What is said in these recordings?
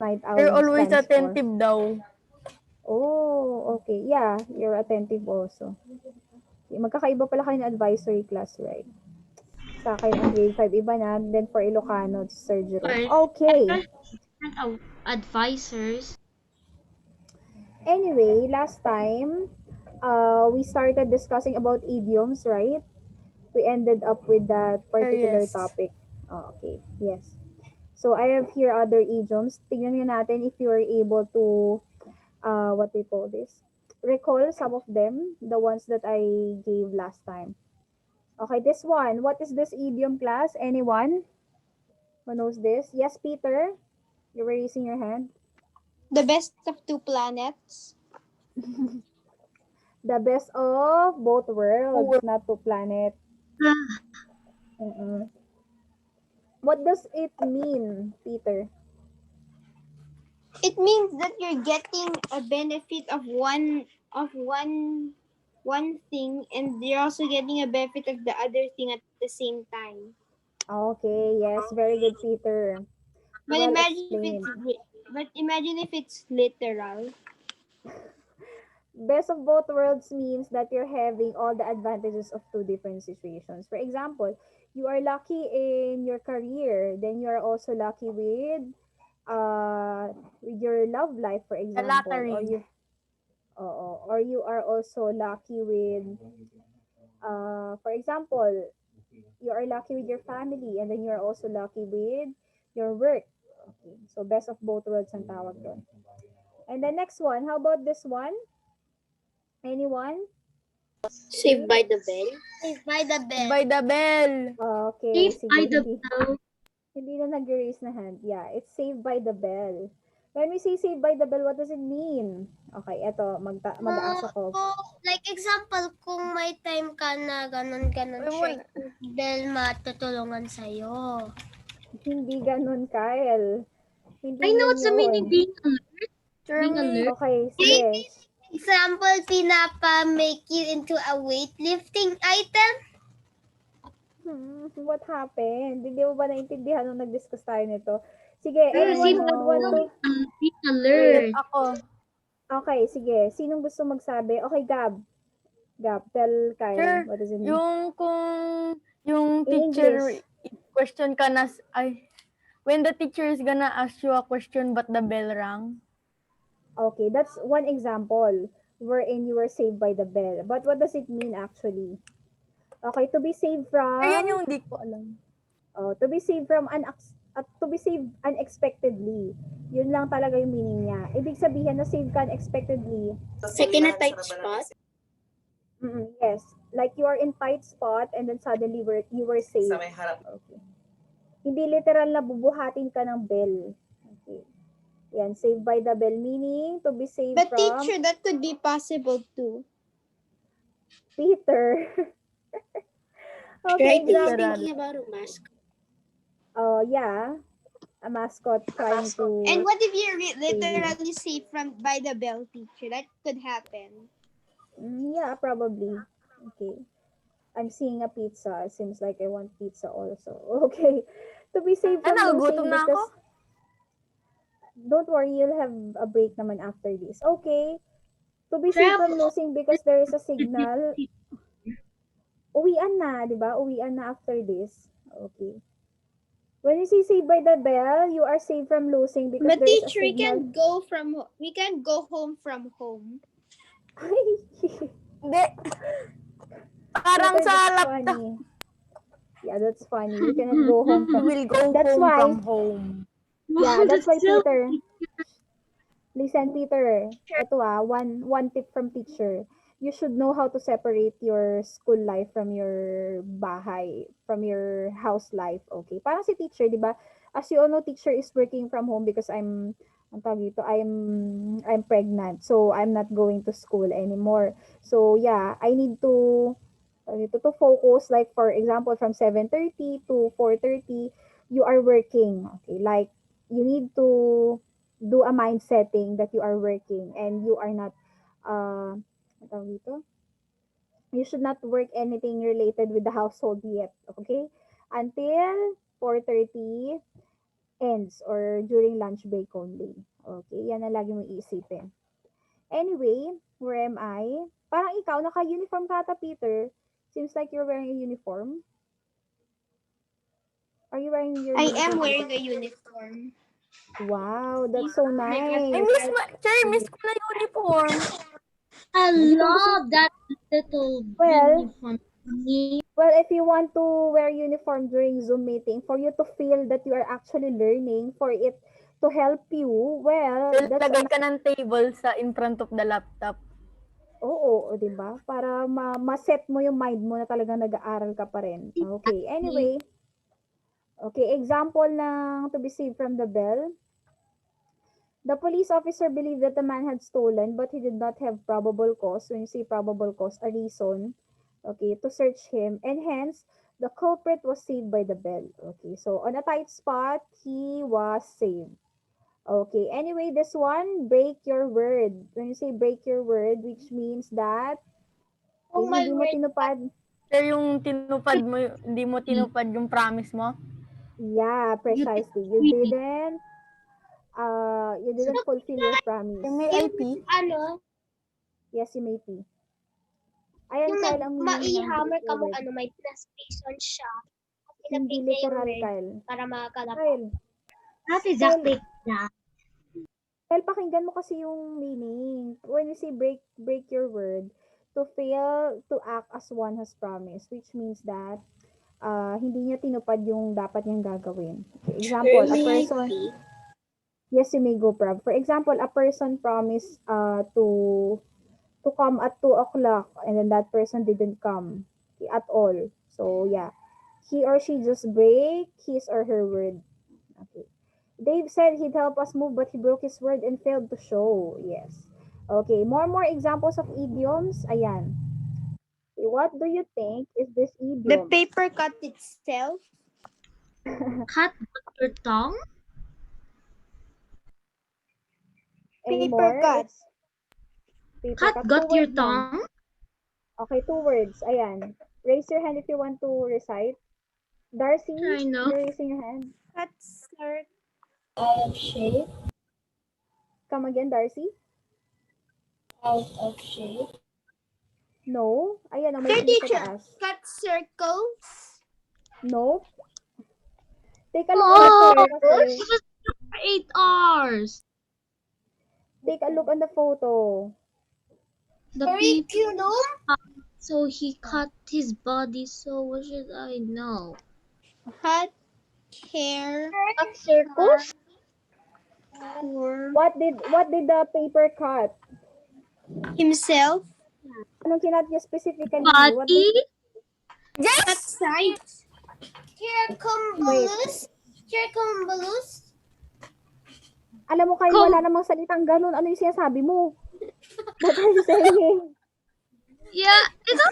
night You're owl always stands for? attentive daw. Oh, okay. Yeah, you're attentive also. Okay, magkakaiba pala kayo ng advisory class, right? Sa akin, ang grade 5 iba na. Then for Ilocano, it's Sir Jerome. Okay. Advisors. Anyway, last time, we started discussing about idioms, right? We ended up with that particular Yes. topic. Oh, okay. Yes. So I have here other idioms. Tignan nga natin if you are able to, what do you call this? Recall some of them, the ones that I gave last time. Okay, this one. What is this idiom, class? Anyone who knows this? Yes, Peter? You were raising your hand. The best of two planets. The best of both worlds, not two planets. What does it mean, Peter? It means that you're getting a benefit of one thing, and you're also getting a benefit of the other thing at the same time. Okay, yes, very good, Peter. But Well imagine explained. if it's literal. Best of both worlds means that you're having all the advantages of two different situations. For example, you are lucky in your career, then you are also lucky with your love life, for The example, lottery. or you are also lucky with for example, you are lucky with your family, and then you are also lucky with your work. Okay, so best of both worlds ang tawag doon. And the next one, how about this one? Anyone? Saved by the Bell. Saved by the Bell. By the bell. Okay, If sige, I don't hindi, know. hindi na nag-raise na hand. Yeah, it's Saved by the Bell. When we say Saved by the Bell, what does it mean? Okay, eto, mag-aasa ko. Like example, kung may time ka na ganun siya, dahil matutulungan sa'yo. Hindi ganun, Kyle. Hindi I know yun what's the meaning yun. being alert. Being alert. Okay, sige. Example, pinapa-make you into a weightlifting item. What happened? Hindi mo ba naintindihan nung nag-discuss tayo nito? Sige, Yes, anyone who would want to... being alert. Ako. Okay, sige. Sinong gusto magsabi? Okay, Gab. Gab, tell Kyle. Sure. What does it mean? Yung In teacher English. question ka na, when the teacher is gonna ask you a question but the bell rang. Okay, that's one example wherein you were saved by the bell. But what does it mean actually? Okay, to be saved from... Ayun yung di ko alam. to be saved from to be saved unexpectedly. Yun lang talaga yung meaning niya. Ibig sabihin na save ka unexpectedly. Second na tight spot. Yes. Like you are in tight spot and then suddenly you were saved. Sa may harap. Okay. Hindi literal na bubuhatin ka ng bell. Okay. Yan, saved by the bell meaning to be saved But from... teacher, that could be possible too. Peter. Okay, Right? He's example. thinking about a mask. Oh, yeah. A mascot trying to... And what if you're literally saved by the bell, teacher? That could happen. Yeah, probably. Okay. I'm seeing a pizza. It seems like I want pizza also. Okay. To be saved from losing Nagutom na ako. because... Don't worry, you'll have a break naman after this. Okay. To be saved from losing because there is a signal. Uwian na, di ba? Uwian na after this. Okay. When you say saved by the bell, you are saved from losing because But there is a teacher, signal. we can go home from home. Hindi. Parang Peter, sa that's laptop. funny. Yeah, that's funny. You cannot go home You from... will go That's home why- from home. Yeah, that's why so Peter. Listen, Peter. Ito one tip from teacher. You should know how to separate your school life from your bahay, from your house life. Okay. Parang si teacher, di ba? As you all know, teacher is working from home because ang tawag dito, I'm pregnant. So I'm not going to school anymore. So yeah, I need to focus, like for example from 7:30 to 4:30 you are working. Okay, like you need to do a mind setting that you are working and you are not ano tawag dito? You should not work anything related with the household yet, okay? Until 4:30, ends or during lunch break only. Okay, yan ang lagi mong iisipin. Anyway, where am I? Parang ikaw, naka-uniform ka ata, Peter. Seems like you're wearing a uniform. Are you wearing your I am uniform? wearing a uniform. Wow, that's so Ay, nice. miss ko na uniform. I love that little Well, uniform. Well, if you want to wear uniform during Zoom meeting, for you to feel that you are actually learning, for it to help you, well, that's Lagay ka ng table sa in front of the laptop. oo, o, 'di ba? Para ma-set mo yung mind mo na talagang nag-aaral ka pa rin. Okay, anyway. Okay, example ng to be saved from the bell. The police officer believed that the man had stolen, but he did not have probable cause. When you say probable cause, a reason, okay, to search him, and hence the culprit was saved by the bell. Okay, so on a tight spot, he was saved. Okay, anyway, this one, break your word. When you say break your word, which means that Oh my hindi mo word. tinupad, Kaya yung tinupad mo, hindi mo tinupad yung promise mo. yeah, precisely. You didn't fulfill your promise. May IP. Ano, Yes, you may be. Ayan, yung Kyle, ang meaning ng maihammer break ka your mo, word. may translation siya. Hindi Pinapit niya yung literal, word Kyle. para makakalap. Kyle, Not exactly that. Kyle, pakinggan mo kasi yung meaning. When you say break your word, to fail to act as one has promised, which means that hindi niya tinupad yung dapat niyang gagawin. Okay, example, a person, yes, you may go, Prav. For example, a person promised to come at 2 o'clock and then that person didn't come at all. So, yeah. He or she just break his or her word. Okay. Dave said he'd help us move, but he broke his word and failed to show. Yes. Okay. More examples of idioms. Ayan. Okay, what do you think is this idiom? paper cut itself. Cut your tongue? Any Paper more? cut. It's paper Cut cut. got 2 your words lang. tongue? Okay, 2 words. Ayan. Raise your hand if you want to recite. Darcy, I know. you're raising your hand. Cut circle out of shape. Come again, Darcy. Out of shape. No. Ayan, may Hey, T sa teacher. taas. Cut circles. No. Take a look on the photo Oh, kasi. it was for 8 hours. Take a look on the photo. The people, Curriculum. so he cut his body, so what should I know? Cut hair. Cut circles. What did the paper cut? Himself. Anong kinat niya specifically? What Body? did, Cut sides. Circumambulus. Circumambulus. alam mo kayo, wala namang salitang ganun. Ano yung sinasabi mo? What are you saying? Yeah, it's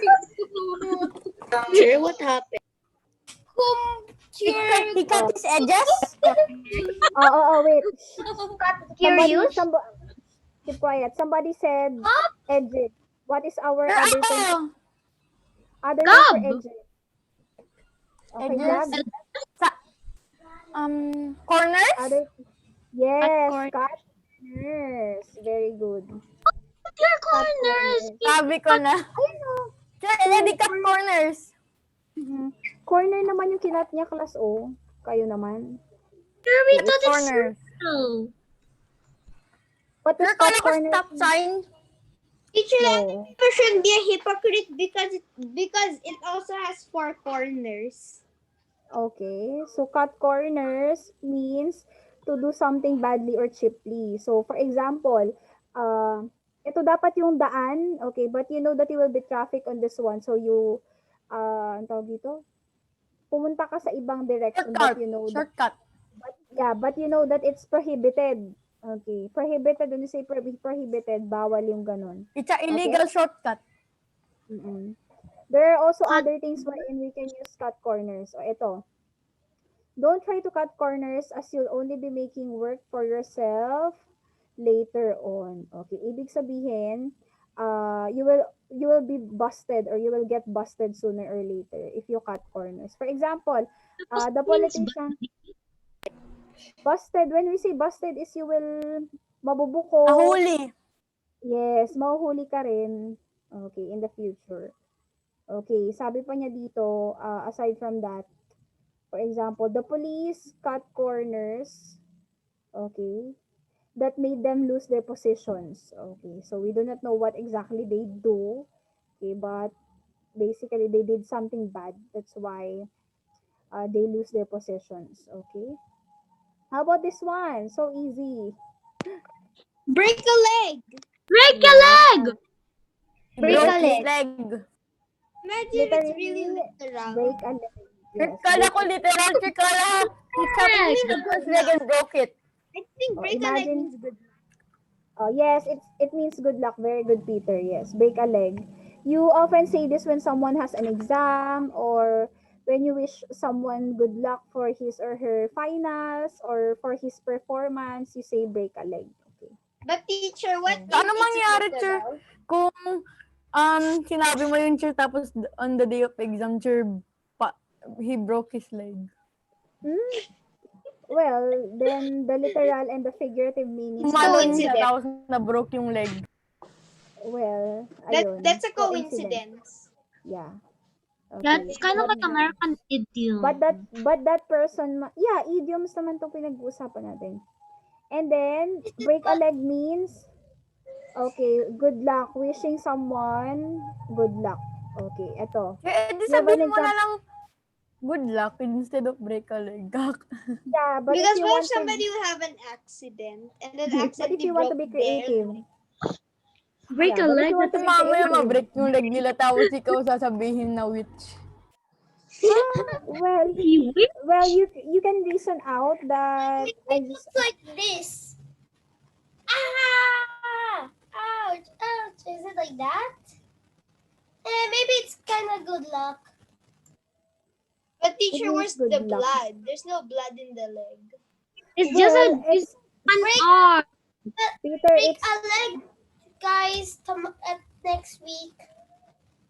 Sure, what happened? He cut his edges? Wait. Curious. Keep quiet. Somebody said edges. What is our other term? Other term for Gab. edges? Okay, Edges? Gab. Corners? Other, yes, corners. cut corners. Very good. your corners. Sabi ko na. Hindi cut corners. Corner naman yung kinat niya, class O. Kayo naman. We thought it's Corners. circle. What is Sir, cut kala ko corner? stop sign. Teacher, No. that shouldn't be a hypocrite because it also has 4 corners. Okay. So, cut corners means to do something badly or cheaply. So, for example, ito dapat yung daan, okay, but you know that you will be traffic on this one. So, ang tawag dito? Pumunta ka sa ibang direction, Shortcut. but you know that, Shortcut. but you know that it's prohibited. Okay. Prohibited, when you say prohibited, bawal yung ganun. It's a illegal shortcut. Mm-mm. There are also other things wherein we can use cut corners. O ito. Don't try to cut corners as you'll only be making work for yourself later on. Okay, ibig sabihin, you will be busted or you will get busted sooner or later if you cut corners. For example, the politician, Busted, when we say busted is you will mabubuko. Nahuli. Yes, mahuhuli ka rin. Okay, in the future. Okay, sabi pa niya dito, aside from that, for example, the police cut corners, okay, that made them lose their positions. Okay, so we do not know what exactly they do, okay, but basically they did something bad. That's why they lose their positions. Okay. How about this one? So easy. Break a leg. Break a Yeah. leg! Break Break a a leg. leg. Imagine it's really literal. Break a leg. Yes. Kala ko literal, kala he chopped his leg and broke it. I think Oh, break a leg imagine- means good. Yes, it means good luck. Very good, Peter. Yes, break a leg. You often say this when someone has an exam or when you wish someone good luck for his or her finals or for his performance. You say break a leg. Okay. But teacher, what if Ano it's mangyari, sir? literal? Kung sinabi mo yun, sir, tapos on the day of exam, sir, he broke his leg. Well, then the literal and the figurative meanings. Umalon Coincidence. siya, tapos na-broke yung leg. Well, ayun. That's a coincidence. Yeah. Okay. That's kind of like American idiom. But that person, yeah, idioms naman itong pinag-uusapan natin. And then, break a leg means, okay, good luck. Wishing someone good luck. Okay, eto. Eh, di You have an sabihin mo na example. lang, good luck instead of break a leg. Yeah, but Because if you what want if somebody will have an accident and then but if accidentally you want to broke be creative, Break yeah, a but if leg you want to is be Mamaya creative, ma-break yung leg nila, tapos ikaw sasabihin na witch. well, you wish. well, you can reason out that I just It's like this. Ah! Ouch! Ouch! Is it like that? Maybe it's kind of good luck. But teacher, means where's good the luck. blood? There's no blood in the leg. It's just well, it's an arm. Peter, Break it's a leg, guys. Next week.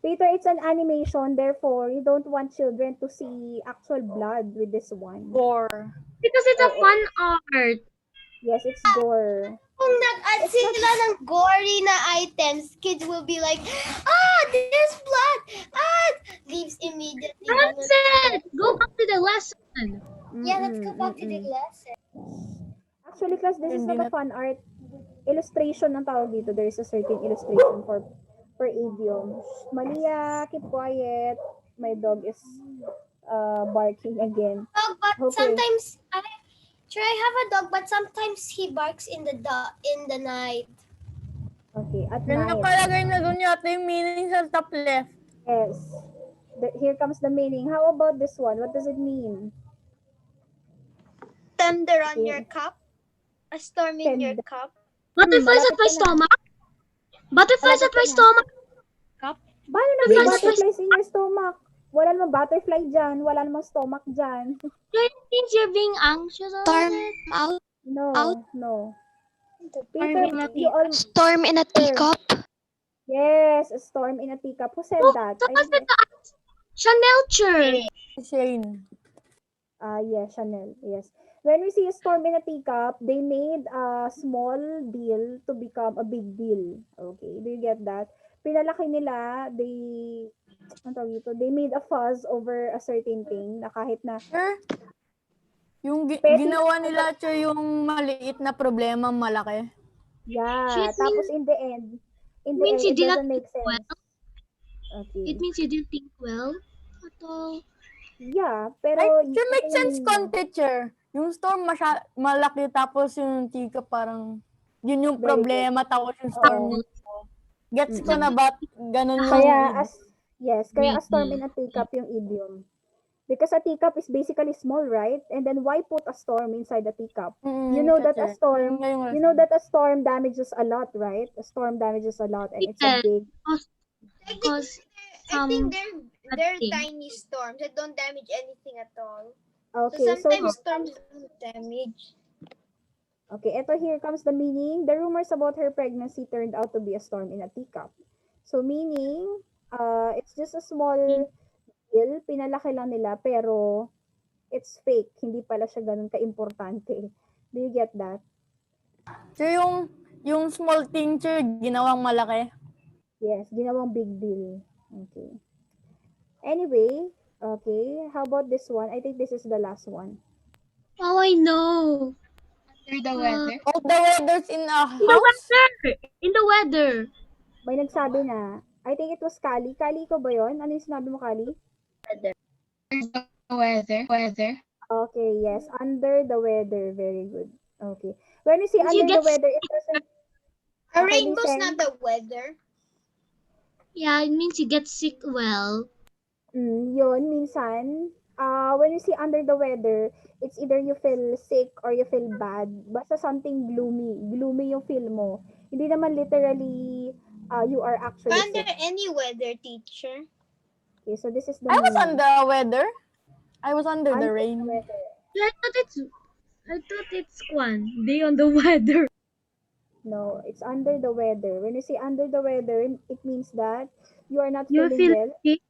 Peter, it's an animation, therefore you don't want children to see actual blood with this one. Or, Because it's a fun art. Yes, it's gore. Kung nag-add sila ng gory na items, kids will be like, there's blood! Leaves immediately. That's it. Go back to the lesson. Yeah, let's go Mm-mm, back to the mm-mm. lesson. Actually, class, this is Hindi not a na- fun art. Illustration ang tawag dito. There is a certain illustration for idioms. Malia, keep quiet. My dog is barking again. Dog, but Okay. sometimes I have a dog, but sometimes he barks in the night. Okay, at yun night. nakalagay na dun yata yung meaning sa top left. Yes. Here comes the meaning. How about this one? What does it mean? Thunder on Yeah. your cup? A storm in your Thunder. cup? Butterflies malapit at my ka na. stomach. Butterflies Malapit at my ka na. stomach. Paano na Wait, butterflies in your stomach? Wala namang butterfly dyan. Wala namang stomach dyan. That means you're being anxious about it. out. No, Out. no. Storm Peter, in a you all... Storm in a teacup? Yes, a storm in a teacup. Who said Oh, that? so I what's didn't... the Chanel shirt. Shane. Yes, Chanel. Yes. When we see a storm in a teacup, they made a small deal to become a big deal. Okay, do you get that? Pinalaki nila, ano tawag dito? They made a fuss over a certain thing na kahit na, Sir, yung Petty ginawa na- nila, sir, yung maliit na problema malaki. yeah. It Tapos in the end, means you it did not doesn't make think sense. well. Okay. It means you didn't think well at all. Yeah, pero... Like, sir, make ito yung sense meaning. con, teacher. Yung storm malaki, tapos yung tika parang, yun yung Very problema, tapos yung storm Oo. yun. Gets ko na ba? Ganun yung... Kaya kaya a storm Mhm. in a teacup yung idiom. Because a teacup is basically small, right? And then why put a storm inside a teacup? You know that a storm, a storm damages a lot, right? A storm damages a lot and it's a Yeah. big Because I think some they're thing. tiny storms that don't damage anything at all. okay, So sometimes so storms don't damage. okay, eto here comes the meaning. The rumors about her pregnancy turned out to be a storm in a teacup. So meaning, it's just a small deal, pinalaki lang nila pero it's fake. Hindi pala siya ganun ka-importante. Do you get that? So yung small thing, sir, ginawang malaki. Yes, ginawang big deal. Okay. Anyway, okay. How about this one? I think this is the last one. Oh, I know. Under the weather. Oh, the weather's in a In the house? weather. In the weather. May nagsabi na, I think it was Kali. Kali ko ba yun? Ano yung sinabi mo, Kali? Under the weather. Okay, yes. Under the weather. Very good. Okay. When you see Did you under the get weather, it doesn't... A Okay, rainbow's listen. not the weather. Yeah, it means you get sick well. Yun, minsan, when you see under the weather, it's either you feel sick or you feel bad. Basta something gloomy. Gloomy yung feel mo. Hindi naman literally you are actually Under sick. any weather, teacher. Okay, so this is the I was meaning. on the weather. I was under the Under rain. the weather. I thought it's one day on the weather. No, it's under the weather. When you say under the weather, it means that you are not You feeling feel well. sick.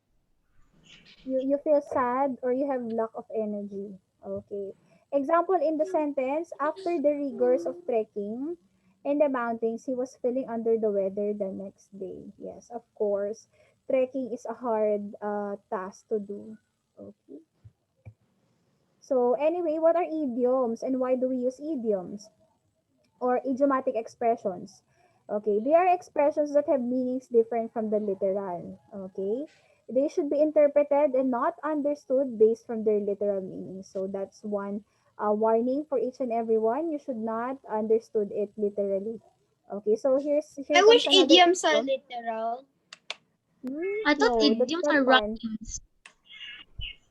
You feel sad or you have lack of energy. Okay. Example in the sentence, after the rigors of trekking in the mountains, he was feeling under the weather the next day. Yes, of course. Trekking is a hard task to do. Okay. So anyway, what are idioms and why do we use idioms or idiomatic expressions? Okay, they are expressions that have meanings different from the literal. Okay, they should be interpreted and not understood based from their literal meaning. So that's one warning for each and every one. You should not understood it literally. Okay, so here I comes wish another idioms are idiom. literal. I thought No, that's idioms not are fun. rhymes.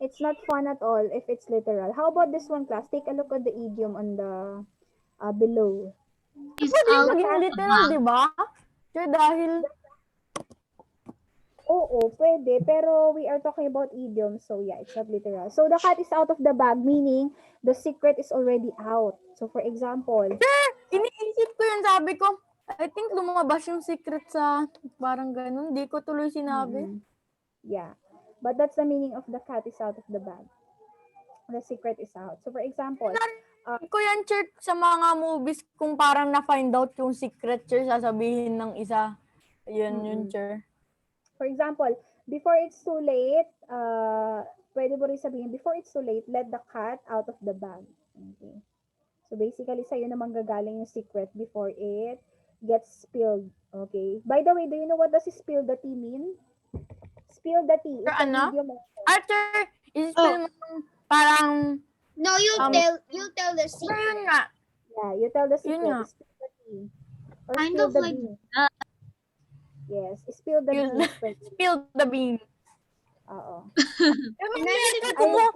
It's not fun at all if it's literal. How about this one, class? Take a look at the idiom on the below. Is Pwede out maging of the literal, bag. di ba? Sir, dahil Oo, pwede. Pero we are talking about idioms, so yeah, it's not literal. So the cat is out of the bag, meaning the secret is already out. So for example, iniisip ko yun, sabi ko, I think lumabas yung secret sa parang ganun. Di ko tuloy sinabi. yeah. But that's the meaning of the cat is out of the bag. The secret is out. So for example, Ko yan, sir, sa mga movies kung parang na-find out yung secret, sir, sasabihin ng isa. Yun, yun, sir. for example, before it's too late, pwede mo rin sabihin, before it's too late, let the cat out of the bag. Okay. So basically, sa'yo naman gagaling yung secret before it gets spilled. Okay. By the way, do you know what does spill the tea mean? Spill the tea. It's an Ano? idiom also. Arthur, i-spell mo yung parang, No, you'll tell the pero yun secret. nga, Yeah, you tell the Yun secret. nga. Spill the tea. Or Kind spill of the like beans. that. Yes, spill the Yun. beans. Pwede. spill the beans. Oo. Imagine if Ay, literal.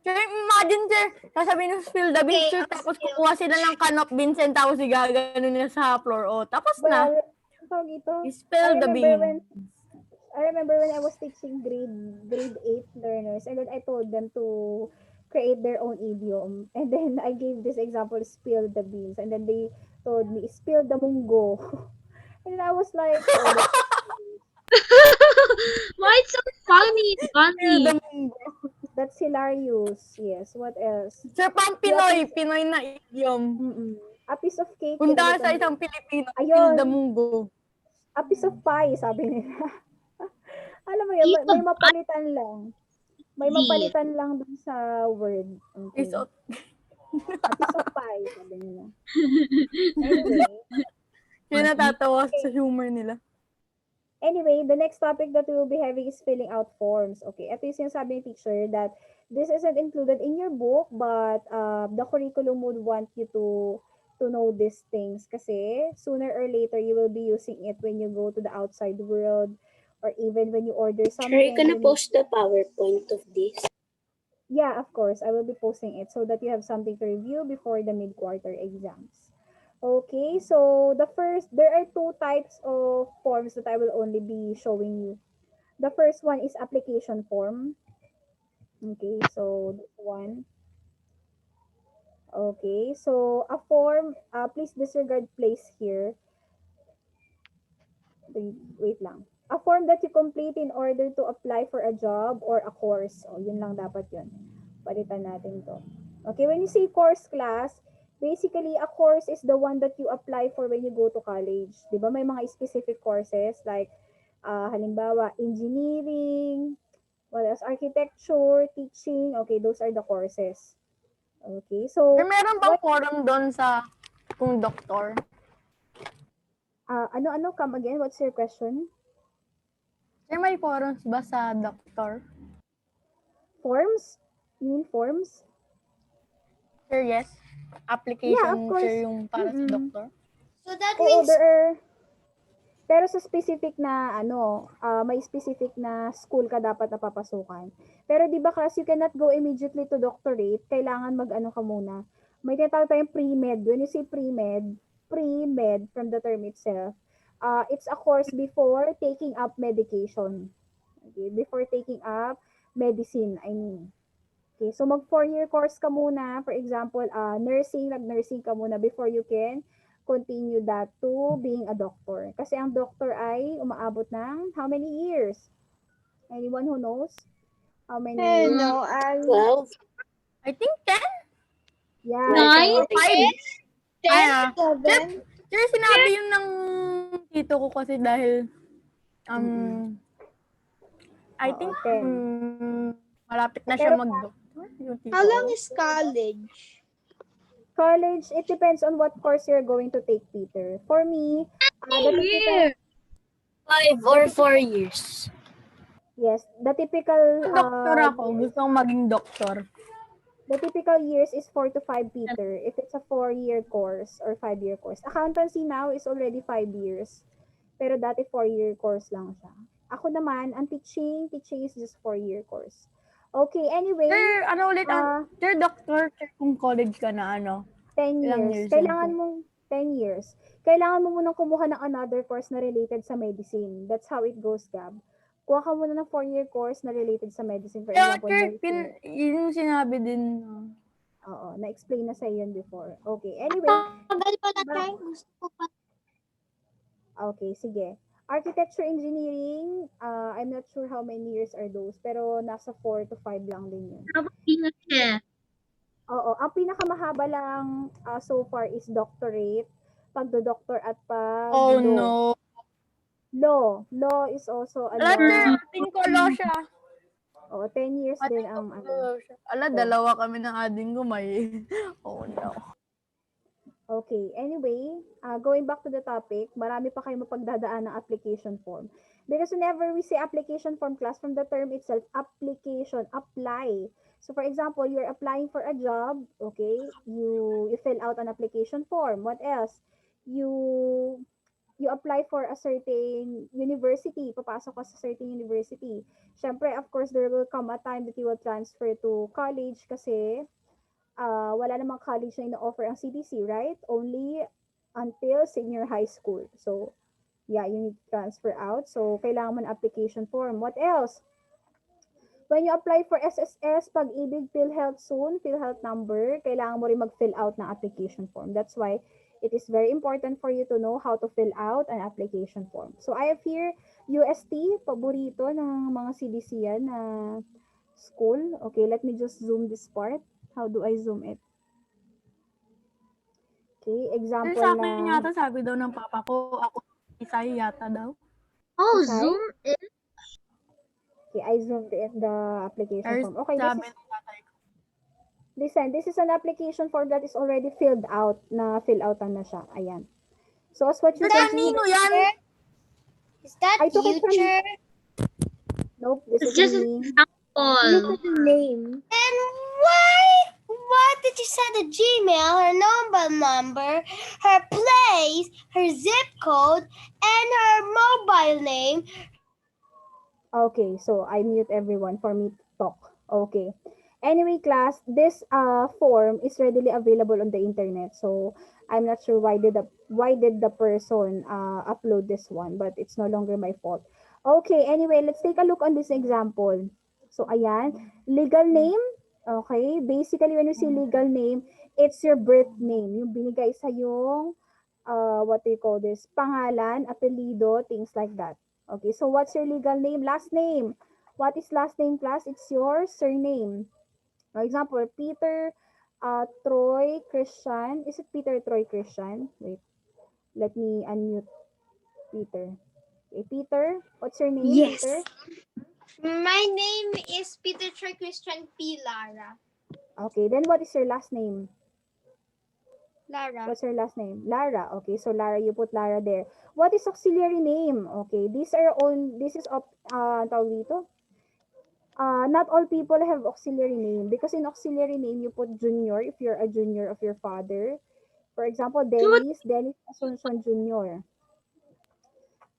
Sir, imagine, sir, sasabihin nyo spill the beans, Okay, sir, I'll tapos spill. kukuha sila ng can of beans and tapos igagano nila sa floor. O, tapos na. Well, ang tawag ito? Spill the beans. I remember when I was teaching grade 8 learners and then I told them to create their own idiom. And then I gave this example, spill the beans. And then they told me, spill the munggo. And I was like, oh, Why it's so funny? It's Spill funny. the munggo. that's hilarious. Yes, what else? Sir, pang Pinoy, Pinoy na idiom. A piece of cake. Punta kinalitan sa mo. isang Pilipino, Ayun. spill the munggo. A piece of pie, sabi nila. Alam mo yun, may mapalitan lang. May Easy. mapalitan lang dun sa word. Okay. Is A piece of pie, sabi nila. Anyway, Yun natatawa sa humor nila. the next topic that we will be having is filling out forms. Okay, ito yung sinasabi ni teacher that this isn't included in your book, but the curriculum would want you to know these things kasi sooner or later you will be using it when you go to the outside world or even when you order something. Are you gonna you need- post the PowerPoint of this? Yeah, of course. I will be posting it so that you have something to review before the mid-quarter exams. Okay, so there are two types of forms that I will only be showing you. The first one is application form. Okay, so this one. Okay, so a form, please disregard place here. Wait lang. A form that you complete in order to apply for a job or a course. O, yun lang dapat yun. Palitan natin to. Okay, when you say course class, basically, a course is the one that you apply for when you go to college. Di ba? May mga specific courses like, halimbawa, engineering, what else? Architecture, teaching. Okay, those are the courses. Okay, so, Meron bang forum doon sa kung doktor? ano, come again? What's your question? Sir, may forums ba sa doktor? Forms? You mean forms? Sir, yes. Yeah, of Application, course. sir, yung para sa doktor. So that Oo, means pero sa specific na may specific na school ka dapat napapasukan. Pero 'di ba class, you cannot go immediately to doctorate, kailangan mag-ano ka muna. May tinatawag tayong pre-med. When you say pre-med from the term itself, it's a course before taking up medication. Okay, before taking up medicine, I mean. Okay, so mag 4-year course ka muna. For example, nag-nursing ka muna before you can continue that to being a doctor. Kasi ang doctor ay umaabot ng how many years? Anyone who knows? How many years? No, 12? I think 10? Yeah. Nine? So, 5? Ah, 7. sir, sinabi yun ng tito ko kasi dahil I Oo, think 10. malapit na siya Pero mag-doctor. Yung tito How long ko. is college? college, it depends on what course you're going to take, Peter. For me, the typical, Yeah. 5 or 4 years. yes, the typical Doktor ako. Gusto kong maging doktor. The typical years is 4 to 5, Peter, if it's a 4-year course or 5-year course. Accountancy now is already 5 years. Pero dati 4-year course lang siya. Ako naman, ang teaching is just 4-year course. Okay, anyway, Sir, ano ulit ah, sir, doctor, sir, kung college ka na, ano? 10 Ilang years. years Kailangan yun po? mong 10 years. Kailangan mo munang kumuha ng another course na related sa medicine. That's how it goes, Gab. Kuha ka muna ng 4-year course na related sa medicine. For Kaya, example, sir, nursing. yun yung sinabi din. Oo, na-explain na sa yun before. Okay, anyway. Tagal pala tayo. Gusto ko pa. Okay, sige. Architecture engineering, I'm not sure how many years are those, pero nasa 4 to 5 lang din yun. Tapos ingat siya. Oo, ang pinakamahaba lang so far is doctorate, pagdo-doctor at Oh, pag-law. no. Law is also a Ala, sir, law. ating ko law siya. Oo, 10 years din Ating ang ko law siya. Ala, dalawa kami ng ading ko, may... Oh, no. Okay, anyway, going back to the topic, marami pa kayo mapagdadaan ng application form. Because whenever we say application form class, from the term itself, application, apply. So for example, you're applying for a job, okay, you fill out an application form. What else? You apply for a certain university, papasok ka sa certain university. Syempre, of course, there will come a time that you will transfer to college kasi wala namang college na ino-offer ang CDC, right? Only until senior high school. So, yeah, you need to transfer out. So, kailangan mo ng application form. What else? When you apply for SSS, Pag-ibig, PhilHealth soon, PhilHealth number, kailangan mo rin mag-fill out ng application form. That's why it is very important for you to know how to fill out an application form. So, I have here UST, paborito ng mga CDC yan na school. Okay, let me just zoom this part. How do I zoom it? Okay, Sir, example sa akin na yata sabi daw ng papa ko, ako Isay yata daw. Oh, Okay. Zoom in. okay, I zoomed in the application Or form. Okay, sabi ng tatay ko. this is an application form that is already filled out, na fill outan na siya. Ayan. So as what you Sir, can see, kanino yan? Is that I took it from- future? nope, this It's is just an me. example. Look at the name. And what did you send a Gmail, her mobile number, her place, her zip code, and her mobile name? Okay, so I mute everyone for me to talk. Okay. Anyway, class, this form is readily available on the internet. So I'm not sure why did the person upload this one, but it's no longer my fault. Okay, anyway, let's take a look on this example. So ayan, legal name. Okay, basically when you say legal name, it's your birth name, yung binigay sa yung what do you call this? Pangalan, apelyido, things like that. Okay, so what's your legal name? Last name. What is last name, class? It's your surname. For example, Peter, Troy, Christian. Is it Peter, Troy, Christian? Wait, let me unmute Peter. Okay, Peter, what's your name, Yes. Peter? My name is Peter Troy Christian P. Lara. Okay, then what is your last name? Lara. What's your last name? Lara. Okay, so Lara, you put Lara there. What is auxiliary name? Okay, these are all, this is, tawag dito? Not all people have auxiliary name because in auxiliary name, you put junior if you're a junior of your father. For example, Dennis Asuncion Jr.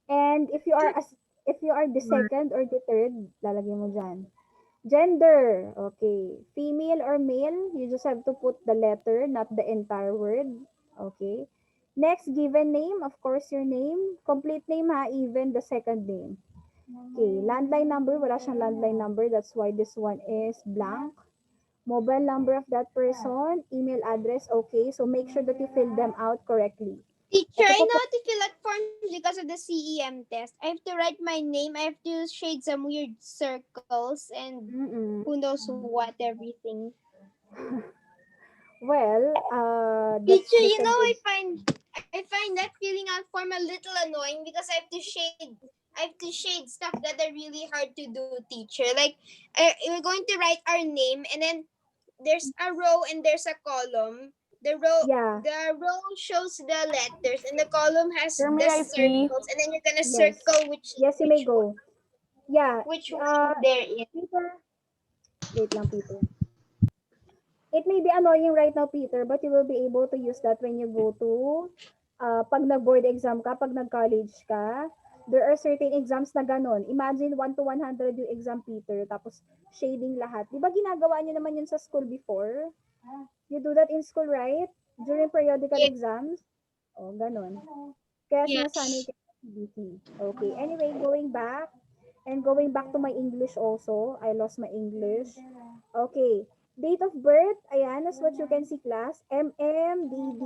And if you are the second or the third, lalagay mo dyan. Gender, okay. Female or male, you just have to put the letter, not the entire word. Okay. Next, given name, of course, your name. Complete name ha, even the second name. Okay. Landline number, wala siyang landline number. That's why this one is blank. Mobile number of that person, email address, okay. So make sure that you fill them out correctly. Teacher, Ito I po know how to fill out forms because of the CEM test. I have to write my name. I have to shade some weird circles and Mm-mm. who knows what everything. Well, that's Teacher, the you know, sentence. I find that filling out form a little annoying because I have to shade stuff that are really hard to do, teacher. Like we're going to write our name and then there's a row and there's a column. Yeah. The row shows the letters and the column has Sir, may the I pee? circles and then you're gonna Yes. circle Yes, you may go. Yeah. which one there is. Peter. Wait lang, Peter. It may be annoying right now, Peter, but you will be able to use that when you go to, pag nag-board exam ka, pag nag-college ka, there are certain exams na ganon. Imagine 1 to 100 yung exam, Peter, tapos shading lahat. Di ba ginagawa niyo naman yun sa school before? You do that in school, right? During periodical Yeah. exams? O, ganon. Kaya Yes. sinasanay ka sa CBT. Okay, anyway, going back, and going back to my English also, I lost my English. Okay, date of birth, ayan, as what you can see, class, MM, DD,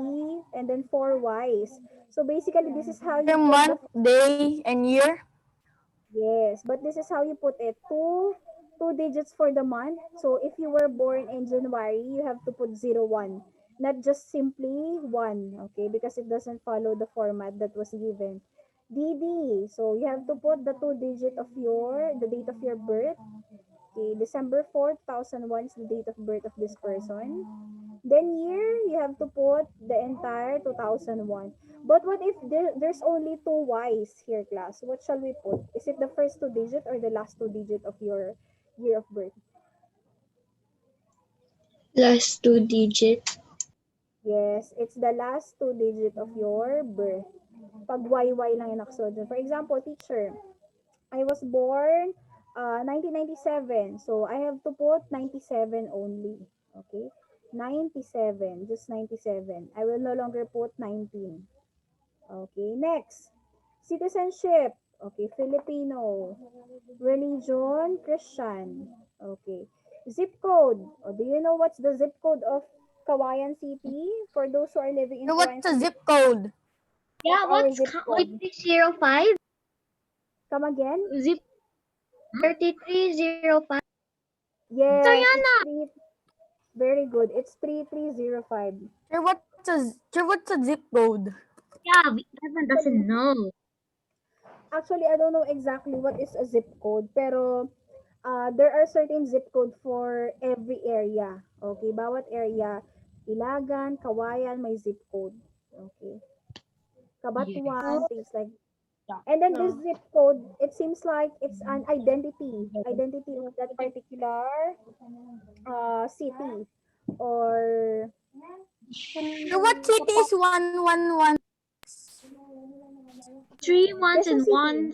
and then 4 Ys. So basically, this is how you Sir, put month, day, and year. yes, but this is how you put it. Two digits for the month. So if you were born in January, you have to put 01. Not just simply 1, okay? Because it doesn't follow the format that was given. DD. So you have to put the 2 digit of the date of your birth. Okay, December 4th, 2001 is the date of birth of this person. Then year, you have to put the entire 2001. But what if there's only 2 Ys here, class? What shall we put? Is it the first 2 digit or the last 2 digit of your year of birth? Last 2 digit. Yes, it's the last 2 digit of your birth. Pag YY lang yung nakasunod dyan. For example, teacher, I was born 1997. So I have to put 97 only. Okay? 97, just 97. I will no longer put 19. Okay, next. Citizenship. Okay, Filipino. Religion, Christian. Okay. Zip code. Oh, do you know what's the zip code of Kawayan City? For those who are living in Sir, Kawayan what's a City, zip code? Yeah, our what's zip code. 3305? Come again? Zip 3305. Yes, Diana! it's very good. It's 3305. Sir, what's a zip code? Yeah, Evan doesn't know. Actually, I don't know exactly what is a zip code, pero there are certain zip code for every area. Okay, bawat area, Ilagan, Kawayan, may zip code. Okay. Kabatuan, things like that. And then this zip code, it seems like it's an identity of that particular city or Sir, what city is 111? 3 ones Quezon and City. 1.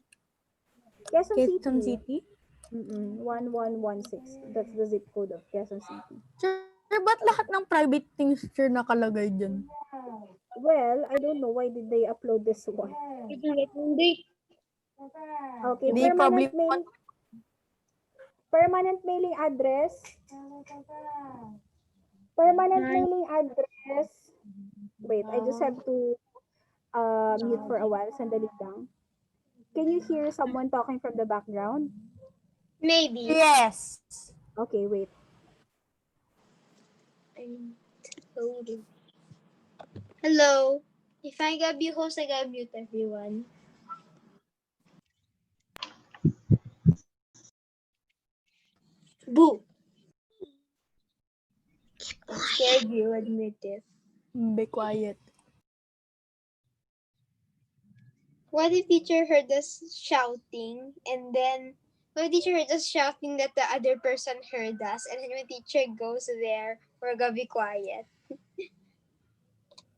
Quezon Quezon City. City? 1116. That's the zip code of Quezon City. Sir, ba't lahat ng private things, sir, nakalagay dyan? Well, I don't know why did they upload this one. Okay, They probably permanent mailing address. Permanent mailing address. Wait, I just have to mute for a while. Sandali lang. Can you hear someone talking from the background? Maybe. Yes. Okay, wait. I'm loading. Hello. If I got mute host, I got mute everyone. Boo. I scared you, admit it. Be quiet. What if teacher heard us shouting and then what if teacher heard us shouting that the other person heard us and then when teacher goes there, we're gonna be quiet.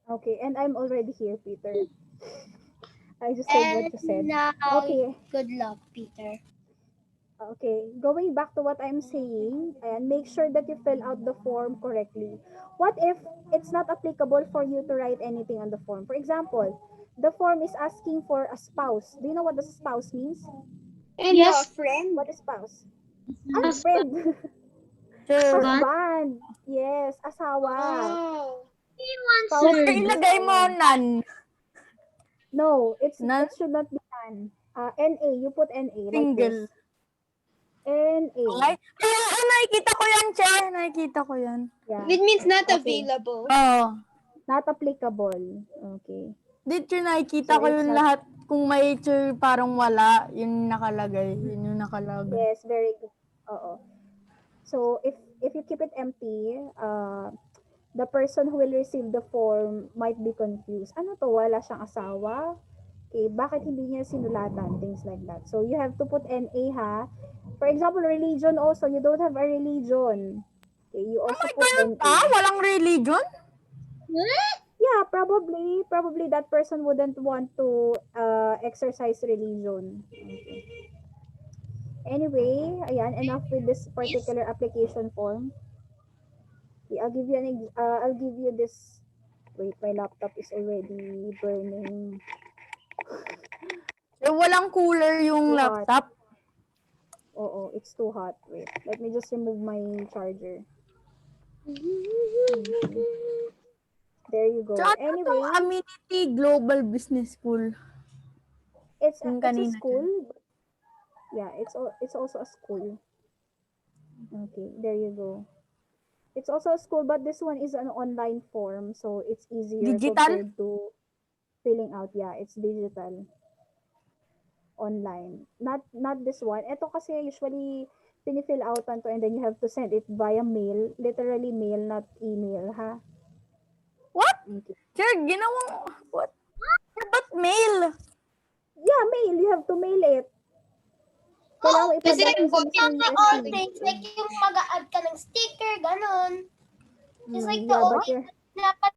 Okay, and I'm already here, Peter. I just said what you said. And now, Okay. good luck, Peter. Okay, going back to what I'm saying, and make sure that you fill out the form correctly. What if it's not applicable for you to write anything on the form? For example, the form is asking for a spouse. Do you know what the spouse means? And Yes. a friend. What is spouse? Ah, Husband. friend. Sure. Husband. Yes, asawa. Wow. Spouse. Sir, ilagay mo nan. No, it Nan? should not be an. NA, you put NA like Single. this. NA. Ay, nakikita ko yan, Che. Nakikita ko yan. Yeah. It means not Okay. available. Oo. Not applicable. Okay. Dito nakikita So, ko it's yung not- lahat. Kung may sir parang wala, yun nakalagay. Yun yung nakalagay. Yes, very good. Oo. So if you keep it empty, the person who will receive the form might be confused. Ano to? Wala siyang asawa? Okay, bakit hindi niya sinulatan? Things like that. So you have to put NA ha. For example, religion also. You don't have a religion. Okay, you also put Ganun NA. pa? Walang religion? Yeah, probably that person wouldn't want to exercise religion. Okay. Anyway, ayan, enough with this particular application form. Okay, I'll give you this. Wait, my laptop is already burning. So, walang cooler yung Too hot. laptop. Oo, it's too hot. Wait, let me just remove my charger. There you go. So, ano Anyway, tong Amenity Global Business School? it's Yung a kanina school. Yeah, it's also a school. Okay, there you go. It's also a school, but this one is an online form, so it's easier Digital? compared to filling out. Yeah, it's digital. Online. Not this one. Ito kasi usually pinifill outan to and then you have to send it via mail. Literally mail, not email, ha? What? Okay. Sir, ginawang... What? Ba't mail? Yeah, mail. You have to mail it. Kailangan mo Kasi ipadala sa like, mismong All message. things, like yung mag-a-add ka ng sticker, ganun. Just like the Yeah, old but you're, dapat